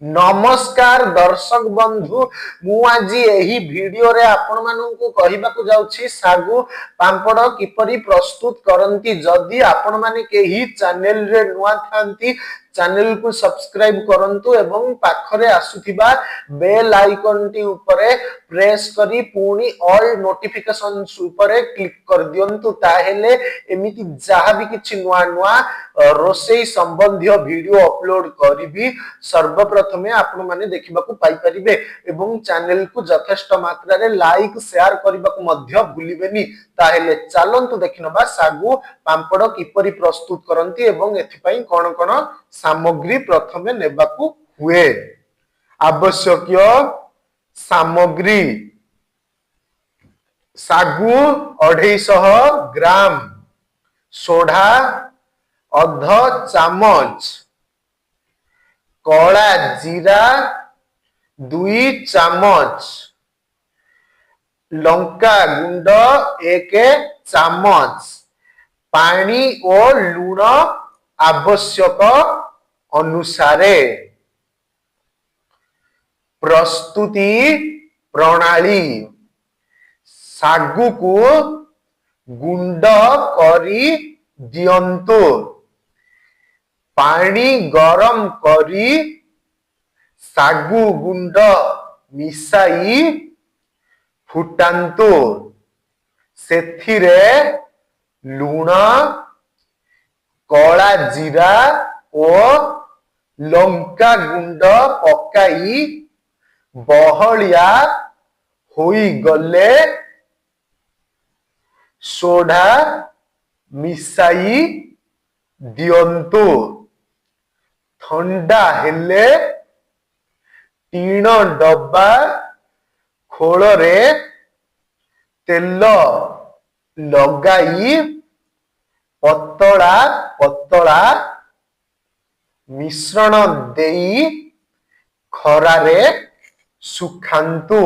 नमस्कार दर्शक बंधु मु आज यही वीडियो रे आपण मानू कहवाकू जाउछि सागु पांपड़ किपरि प्रस्तुत करंती। जदि आपण माने केही चैनल रे नुआ थांती चैनल को सब्सक्राइब करंतु एवं पाखरे आसुथिबा बेल आइकन टी ऊपरे प्रेस करी पुनी ऑल नोटिफिकेशंस ऊपरे क्लिक कर दियंतु। ताहेले एमिति जहा भी किछि नुआ नुआ रोसेई संबंधी वीडियो अपलोड करिबी सर्वप्रथमे आपण माने देखिबाकू पाई परिबे एवं चैनल को यथेष्ट मात्रा रे लाइक शेयर करबाकू मध्य भूलिबेनी। ताहेले चलंतु देखिनबा सागु पांपड़ किपरि प्रस्तुत करंती एवं एथिपई कोन कोन सामग्री प्रथमे नेबाकू हुए। आवश्यक सामग्री सागु 250 ग्राम, सोढ़ा अध चामच, कला जीरा 2 चामच, लंका गुंड 1 चामच, पानी और लूण आवश्यक अनुसारे। प्रस्तुति प्रणाली सागु को गुंड करी दियंतु, पानी गरम करी सागु गुंड मिसाई फुटांतु, सेथिरे लूण, कला जीरा और लंका गुंड पकाई बहलिया होई गले सोढ़ा मिसाई दियंतु। ठंडा हेले टीण डब्बा खोल रे तेल लगाई पतला पतला मिश्रण देई खरारे सुखांतु।